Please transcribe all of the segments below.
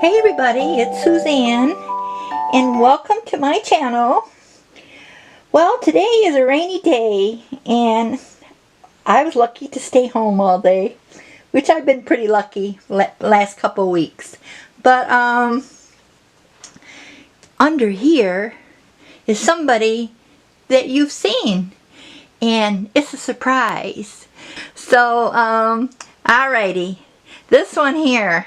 Hey everybody, it's Suzanne and welcome to my channel. Well, today is a rainy day and I was lucky to stay home all day, which I've been pretty lucky last couple weeks. But under here is somebody that you've seen and it's a surprise. So alrighty, this one here.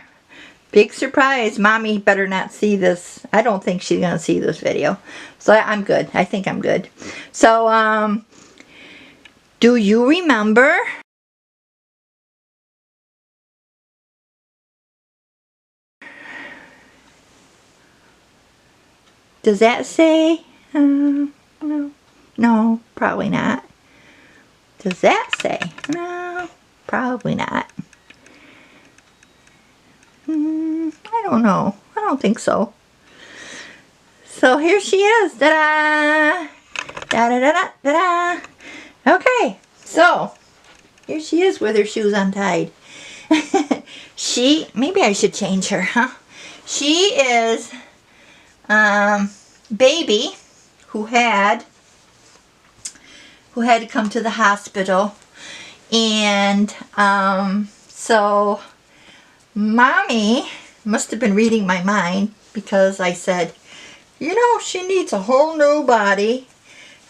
Big surprise. Mommy better not see this. I don't think she's going to see this video. So I'm good. I think I'm good. So, do you remember? Does that say? No, probably not. Does that say? No, probably not. I don't know. I don't think so. So here she is. Da-da! Da-da-da-da-da-da! Okay, so here she is with her shoes untied. Maybe I should change her, huh? She is baby who had to come to the hospital, and so Mommy must have been reading my mind, because I said, you know, she needs a whole new body.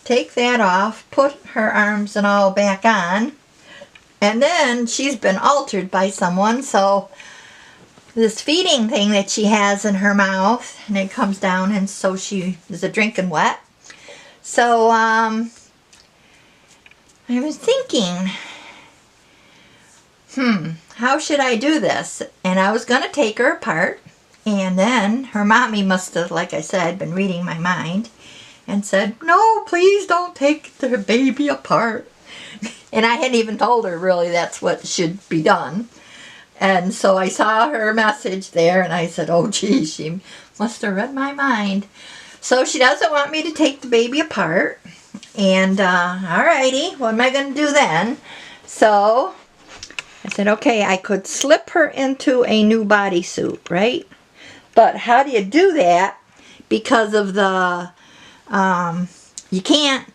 Take that off, put her arms and all back on. And then she's been altered by someone, so this feeding thing that she has in her mouth, and it comes down, and so she is a drinking wet. So I was thinking, how should I do this? And I was going to take her apart, and then her mommy must have, like I said, been reading my mind and said, no, please don't take the baby apart. And I hadn't even told her really that's what should be done. And so I saw her message there, and I said, oh gee, she must have read my mind. So she doesn't want me to take the baby apart. And alrighty, what am I going to do then? So I said, okay, I could slip her into a new bodysuit, right? But how do you do that? Because of the, you can't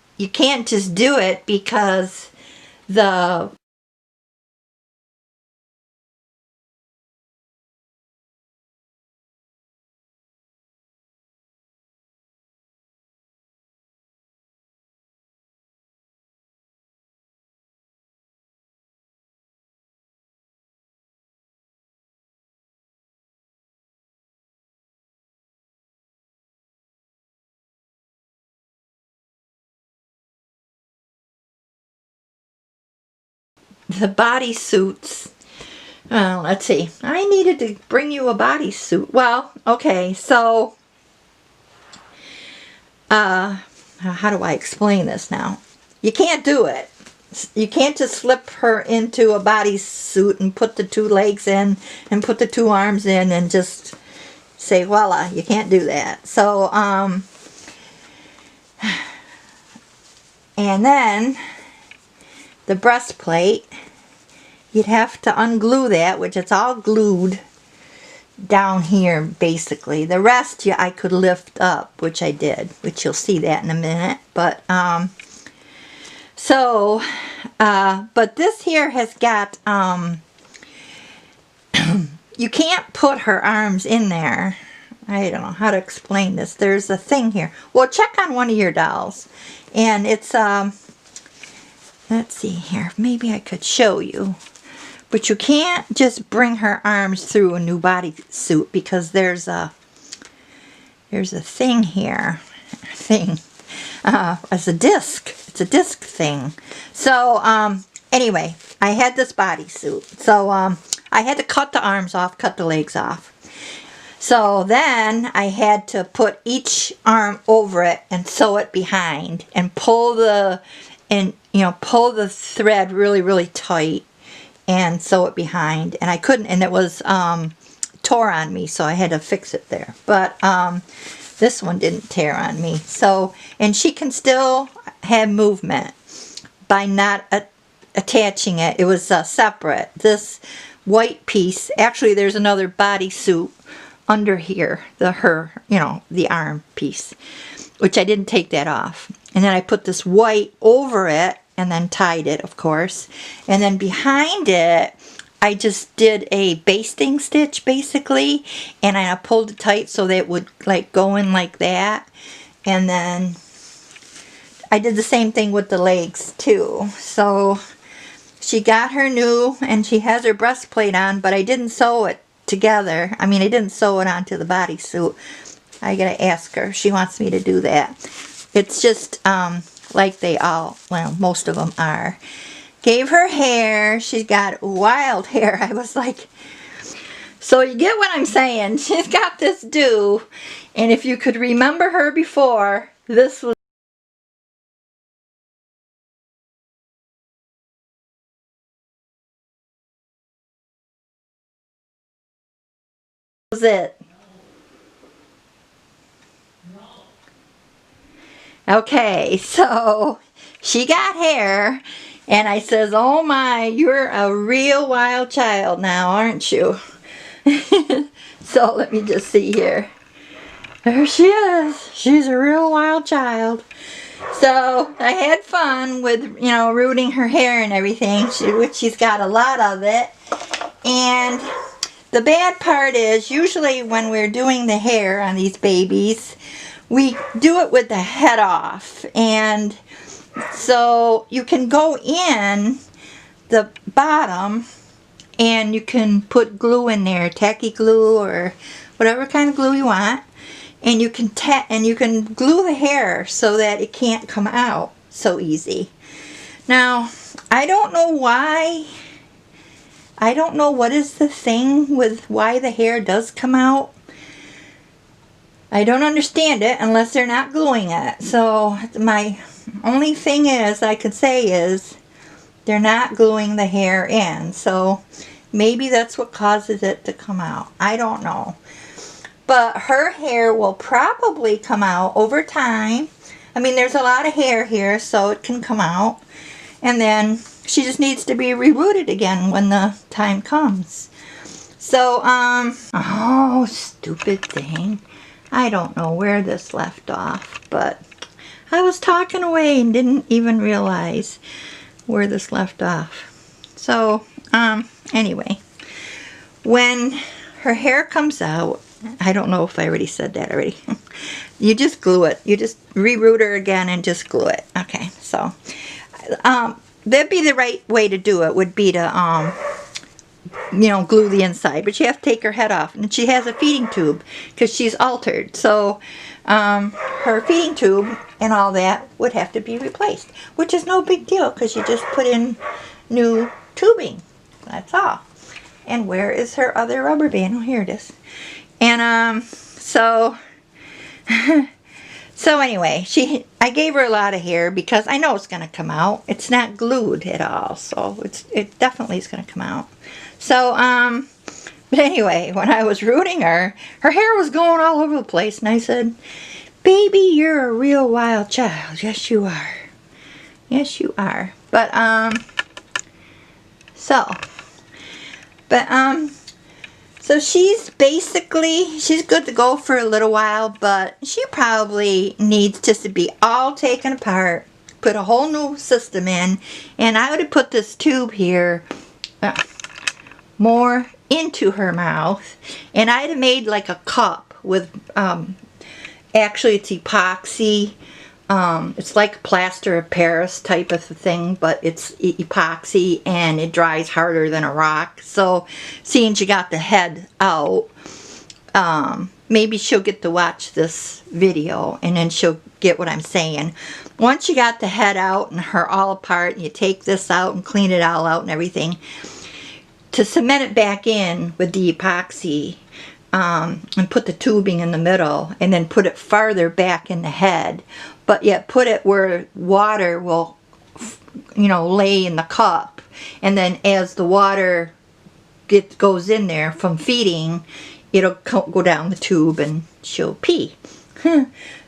just do it, because the bodysuits. Let's see. I needed to bring you a bodysuit. Well, okay, so how do I explain this now? You can't do it. You can't just slip her into a bodysuit and put the two legs in and put the two arms in and just say voila. You can't do that. So and then the breastplate, you'd have to unglue that, which it's all glued down here basically. The rest I could lift up, which I did, which you'll see that in a minute. But but this here has got you can't put her arms in there. I don't know how to explain this. There's a thing here. Well, check on one of your dolls, and it's let's see here, maybe I could show you. But you can't just bring her arms through a new bodysuit, because there's a thing here. It's a disc. It's a disc thing. So anyway, I had this bodysuit. So I had to cut the arms off, cut the legs off. So then I had to put each arm over it and sew it behind, and pull the thread really, really tight and sew it behind. And I couldn't, and it was tore on me, so I had to fix it there. But this one didn't tear on me. So, and she can still have movement by not attaching it. It was separate. This white piece, actually there's another bodysuit under here, the arm piece, which I didn't take that off. And then I put this white over it and then tied it, of course. And then behind it, I just did a basting stitch basically, and I pulled it tight so that it would like go in like that. And then I did the same thing with the legs too. So she got her new, and she has her breastplate on, but I didn't sew it together. I mean, I didn't sew it onto the bodysuit. I gotta ask her. She wants me to do that. It's just like they all, well, most of them are. Gave her hair. She's got wild hair. I was like, so you get what I'm saying. She's got this do, and if you could remember her before, this was it. Okay, so she got hair, and I says, oh my, you're a real wild child now, aren't you? So let me just see here. There she is. She's a real wild child. So I had fun with, rooting her hair and everything, which she's got a lot of it. And the bad part is, usually when we're doing the hair on these babies, we do it with the head off. And so you can go in the bottom and you can put glue in there, tacky glue or whatever kind of glue you want. And you can glue the hair so that it can't come out so easy. Now, I don't know why. I don't know what is the thing with why the hair does come out. I don't understand it unless they're not gluing it. So my only thing I could say is they're not gluing the hair in. So maybe that's what causes it to come out. I don't know. But her hair will probably come out over time. I mean, there's a lot of hair here, so it can come out. And then she just needs to be rebooted again when the time comes. So, oh, stupid thing. I don't know where this left off, but I was talking away and didn't even realize where this left off. So, anyway, when her hair comes out, I don't know if I already said that already. You just glue it. You just reroot her again and just glue it. Okay, so that'd be the right way to do it, would be to glue the inside. But you have to take her head off. And she has a feeding tube because she's altered. So her feeding tube and all that would have to be replaced, which is no big deal because you just put in new tubing. That's all. And where is her other rubber band? Oh, here it is. And so anyway, I gave her a lot of hair because I know it's going to come out. It's not glued at all, so it definitely is going to come out. So but anyway, when I was rooting her, her hair was going all over the place, and I said, "Baby, you're a real wild child. Yes, you are. Yes, you are." But so she's good to go for a little while, but she probably needs just to be all taken apart, put a whole new system in, and I would have put this tube here more into her mouth, and I'd have made like a cup with, actually it's epoxy. It's like plaster of Paris type of thing, but it's epoxy and it dries harder than a rock. So seeing she got the head out, maybe she'll get to watch this video and then she'll get what I'm saying. Once you got the head out and her all apart, and you take this out and clean it all out and everything, to cement it back in with the epoxy, and put the tubing in the middle and then put it farther back in the head, but yet put it where water will lay in the cup, and then as the water goes in there from feeding, it'll go down the tube and she'll pee.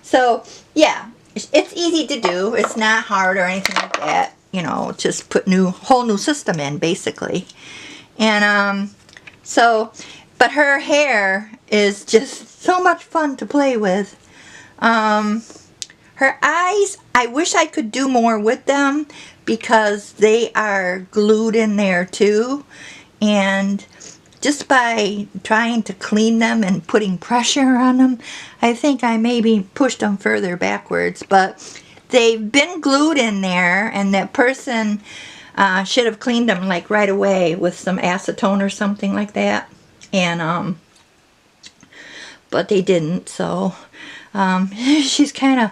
So yeah, it's easy to do. It's not hard or anything like that. Just put whole new system in basically. And but her hair is just so much fun to play with. Her eyes, I wish I could do more with them because they are glued in there too. And just by trying to clean them and putting pressure on them, I think I maybe pushed them further backwards. But they've been glued in there, and that person should have cleaned them like right away with some acetone or something like that. And but they didn't, so she's kind of,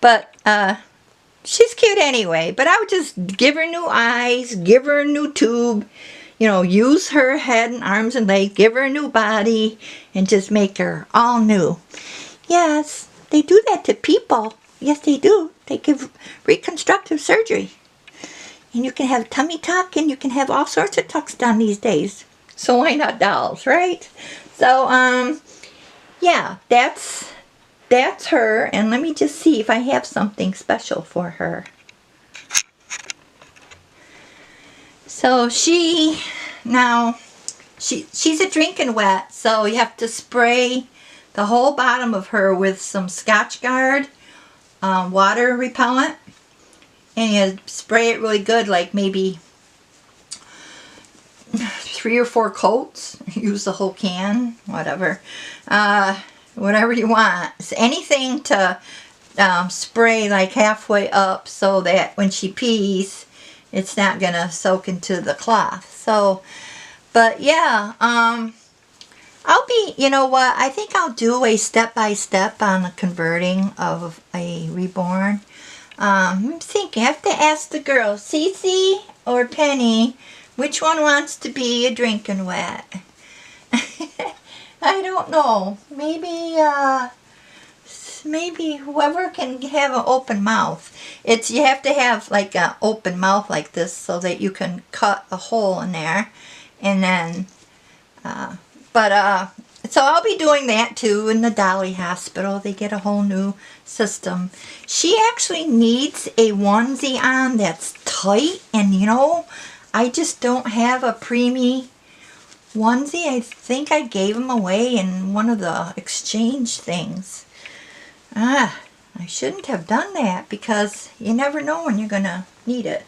but she's cute anyway. But I would just give her new eyes, give her a new tube, you know, use her head and arms and legs, give her a new body, and just make her all new. Yes, they do that to people. Yes, they do. They give reconstructive surgery. And you can have tummy tuck, and you can have all sorts of tucks done these days. So why not dolls, right? So, yeah, that's her. And let me just see if I have something special for her. So she's a drinking wet, so you have to spray the whole bottom of her with some Scotch Guard water repellent. And you spray it really good, like maybe 3 or 4 coats. Use the whole can, whatever. Whatever you want. So anything to spray like halfway up so that when she pees, it's not going to soak into the cloth. So, but yeah, I'll be, you know what, I think I'll do a step-by-step on the converting of a Reborn. I'm thinking, I have to ask the girls, Cece or Penny, which one wants to be a drinking wet? I don't know. Maybe whoever can have an open mouth. You have to have like an open mouth like this so that you can cut a hole in there. And then, so I'll be doing that too in the Dolly Hospital. They get a whole new system. She actually needs a onesie on that's tight, and you know, I just don't have a preemie onesie. I think I gave them away in one of the exchange things. I shouldn't have done that because you never know when you're gonna need it.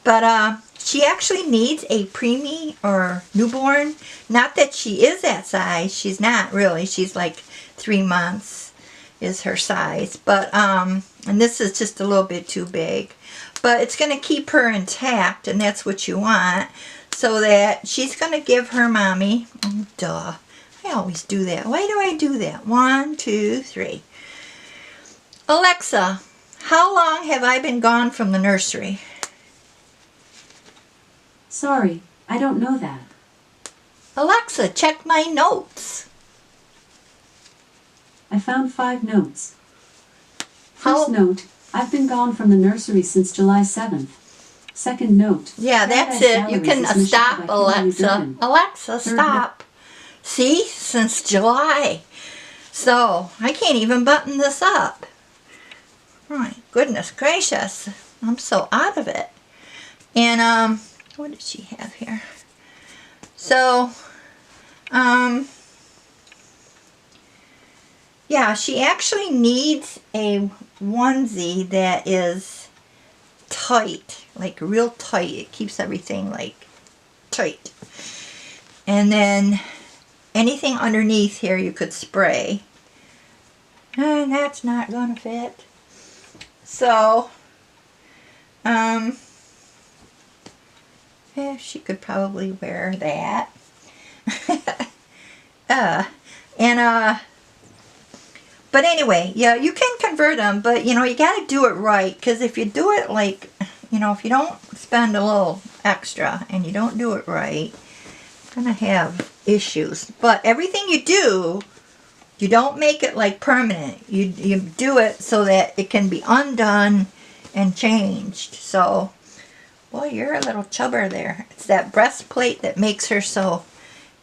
But she actually needs a preemie or newborn. Not that she is that size. She's not really. She's like 3 months is her size. But and this is just a little bit too big. But it's going to keep her intact, and that's what you want. So that she's going to give her mommy. Oh, duh. I always do that. Why do I do that? 1, 2, 3. Alexa, how long have I been gone from the nursery? Sorry, I don't know that. Alexa, check my notes. I found 5 notes. First note, I've been gone from the nursery since July 7th. Second note. Yeah, that's it. You can stop, Alexa. Alexa, stop. See? Since July. So, I can't even button this up. My goodness gracious. I'm so out of it. And, what did she have here? So, yeah, she actually needs a onesie that is tight, like real tight. It keeps everything like tight. And then anything underneath here you could spray. And that's not gonna fit. So, yeah, she could probably wear that. But anyway, yeah, you can convert them, but you know, you got to do it right, because if you do it like, you know, if you don't spend a little extra and you don't do it right, you're going to have issues. But everything you do, you don't make it like permanent. You do it so that it can be undone and changed. So, boy, you're a little chubber there. It's that breastplate that makes her so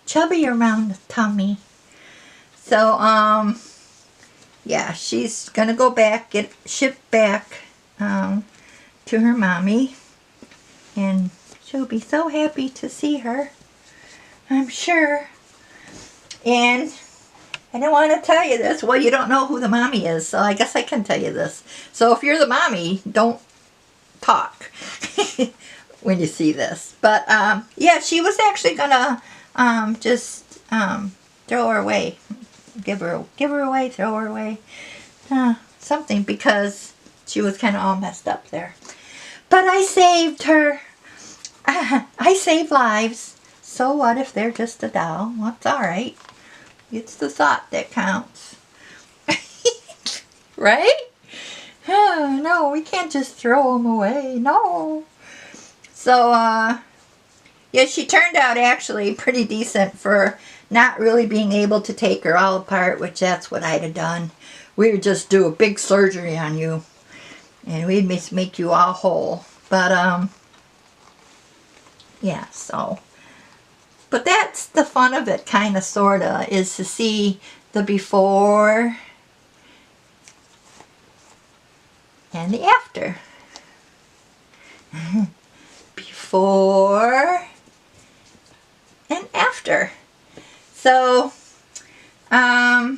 chubby around the tummy. So, yeah, she's going to go back, get shipped back to her mommy. And she'll be so happy to see her, I'm sure. And I didn't want to tell you this. Well, you don't know who the mommy is, so I guess I can tell you this. So if you're the mommy, don't talk when you see this. But yeah, she was actually gonna just throw her away, give her away, throw her away, something, because she was kind of all messed up there. But I saved her. I save lives. So what if they're just a doll? Well, it's all right. It's the thought that counts. Right? Oh, no, we can't just throw them away. No. So, yeah, she turned out actually pretty decent for not really being able to take her all apart, which that's what I'd have done. We would just do a big surgery on you, and we'd make you all whole. But, yeah, so. But that's the fun of it, kind of, sort of, is to see the before and the after. Before and after. So, yeah,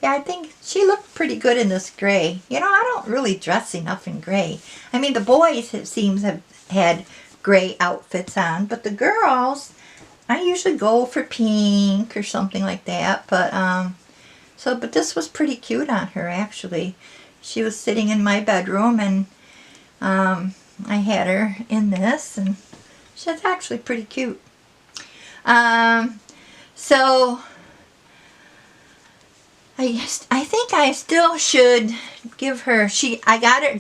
I think she looked pretty good in this gray. You know, I don't really dress enough in gray. I mean, the boys, it seems, have had gray outfits on, but the girls, I usually go for pink or something like that. But but this was pretty cute on her, actually. She was sitting in my bedroom, and I had her in this, and she's actually pretty cute. So I think I still should give her.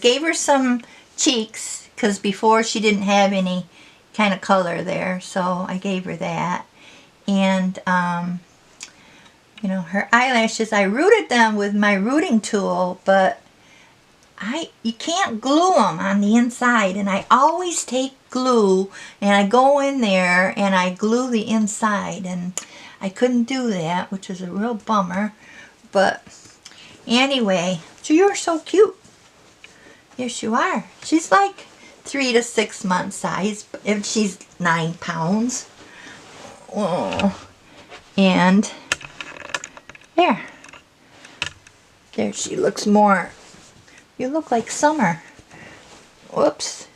Gave her some cheeks, because before she didn't have any kind of color there, so I gave her that. And you know, her eyelashes, I rooted them with my rooting tool, but you can't glue them on the inside, and I always take glue and I go in there and I glue the inside, and I couldn't do that, which is a real bummer. But anyway, so you're so cute. Yes, you are. She's like 3 to 6 month size, if she's 9 pounds. Oh, and there she looks more. You look like Summer. Whoops.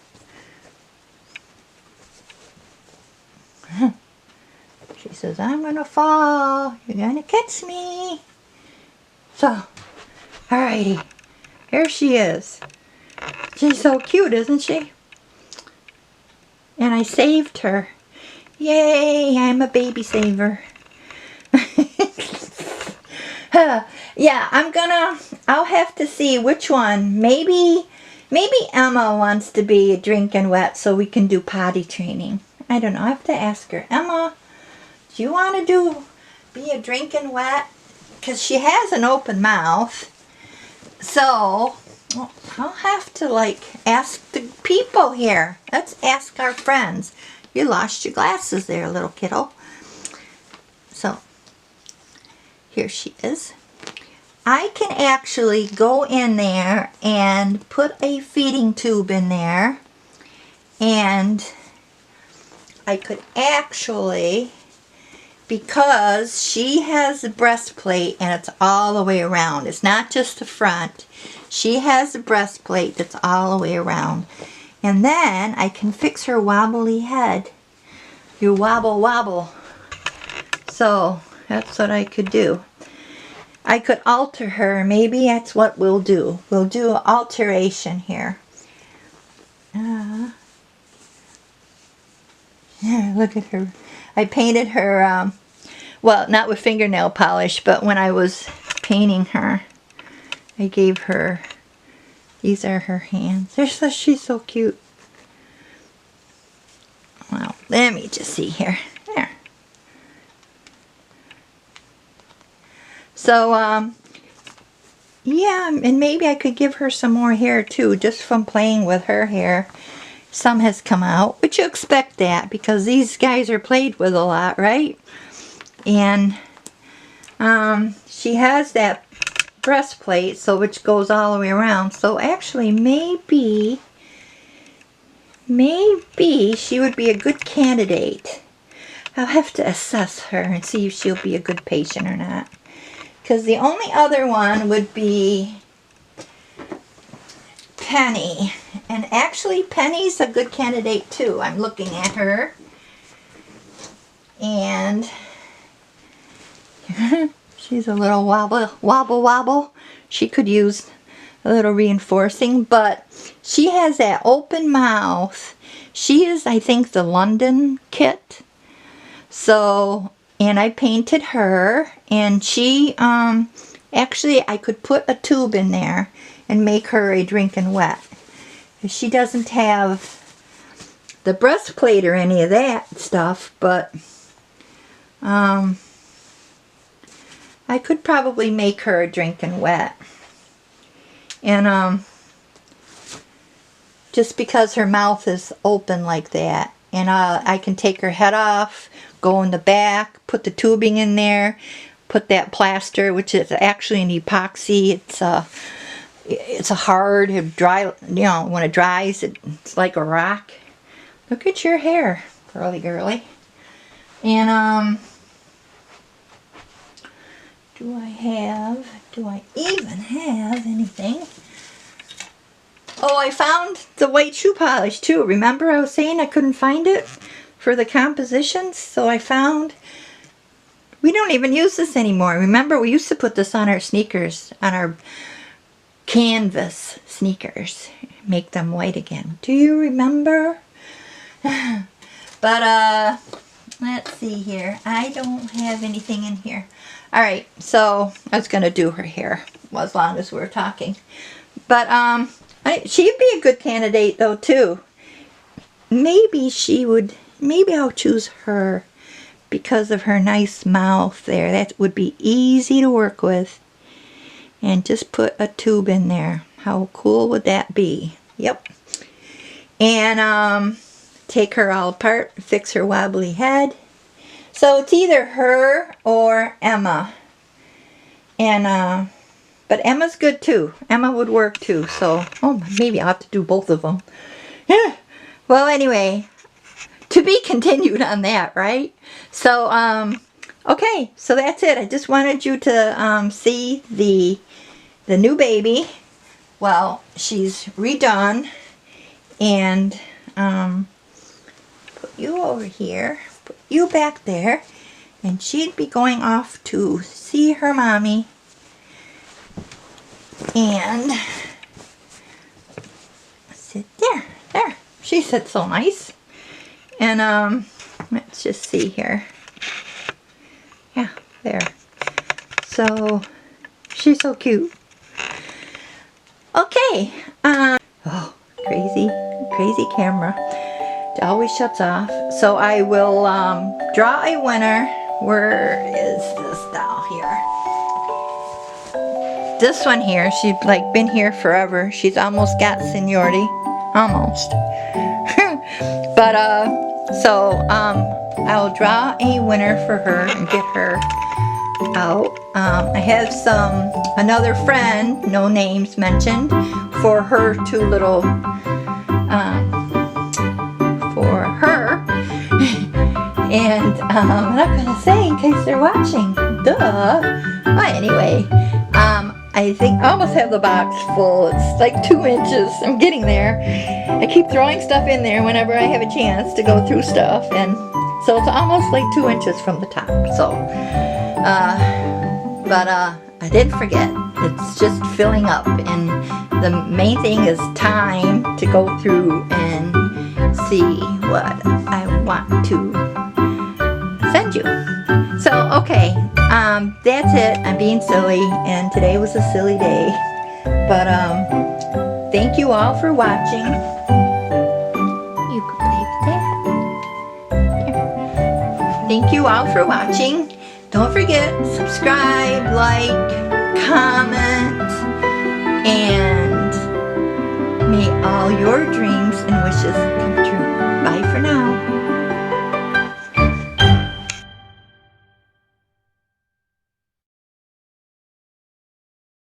She says, I'm gonna fall. You're gonna catch me. So, alrighty. Here she is. She's so cute, isn't she? And I saved her. Yay, I'm a baby saver. Yeah, I'll have to see which one. Maybe Emma wants to be a drinking wet so we can do potty training. I don't know. I have to ask her. Emma, do you want to be a drinking wet? Because she has an open mouth. So, well, I'll have to ask the people here. Let's ask our friends. You lost your glasses there, little kiddo. So, here she is. I can actually go in there and put a feeding tube in there, and I could actually, because she has a breastplate and it's all the way around. It's not just the front. She has a breastplate that's all the way around. And then I can fix her wobbly head. You wobble wobble. So that's what I could do. I could alter her. Maybe that's what we'll do. We'll do an alteration here. Yeah, look at her. I painted her, well, not with fingernail polish, but when I was painting her, I gave her, these are her hands. She's so cute. Well, let me just see here. There. So, yeah, and maybe I could give her some more hair too, just from playing with her hair. Some has come out, but you expect that because these guys are played with a lot, right? And she has that breastplate, so which goes all the way around. So actually, maybe she would be a good candidate. I'll have to assess her and see if she'll be a good patient or not. Because the only other one would be Penny. And actually, Penny's a good candidate too. I'm looking at her. And she's a little wobble. She could use a little reinforcing, but she has that open mouth. She is, I think, the London kit. So, and I painted her, and she, actually, I could put a tube in there and make her a drinking wet. She doesn't have the breastplate or any of that stuff, but I could probably make her a drinking wet. And just because her mouth is open like that. And I can take her head off, go in the back, put the tubing in there, put that plaster, which is actually an epoxy. It's a hard, dry, you know, when it dries, it's like a rock. Look at your hair, girly girly. And, do I even have anything? Oh, I found the white shoe polish too. Remember I was saying I couldn't find it for the compositions? So I found, we don't even use this anymore. Remember, we used to put this on our sneakers, on our canvas sneakers, make them white again. Do you remember? But let's see here. I don't have anything in here. All right, so I was gonna do her hair as long as we're talking. But she'd be a good candidate though too. Maybe I'll choose her because of her nice mouth there. That would be easy to work with. And just put a tube in there. How cool would that be? Yep. And take her all apart, fix her wobbly head. So it's either her or Emma. And but Emma's good too. Emma would work too. So maybe I'll have to do both of them. Yeah. Well, anyway, to be continued on that, right? So okay, so that's it. I just wanted you to see the new baby. Well, she's redone, and put you over here, put you back there, and she'd be going off to see her mommy. And sit there. She sits so nice. And let's just see here. Yeah, there. So she's so cute. Okay. Oh, crazy camera. It always shuts off. So I will draw a winner. Where is this doll here? This one here, she's like been here forever. She's almost got seniority. Almost. But so I'll draw a winner for her and get her out. I have another friend, no names mentioned, for her two little for her. And I'm not gonna say in case they're watching. Duh. Well, anyway, I think I almost have the box full. It's like 2 inches. I'm getting there. I keep throwing stuff in there whenever I have a chance to go through stuff, and so it's almost like 2 inches from the top. So, but I didn't forget. It's just filling up, and the main thing is time to go through and see what I want to send you. So, okay, that's it. I'm being silly, and today was a silly day. But, thank you all for watching. You could play with that. Here. Thank you all for watching. Don't forget, subscribe, like, comment, and may all your dreams and wishes come true. Bye for now.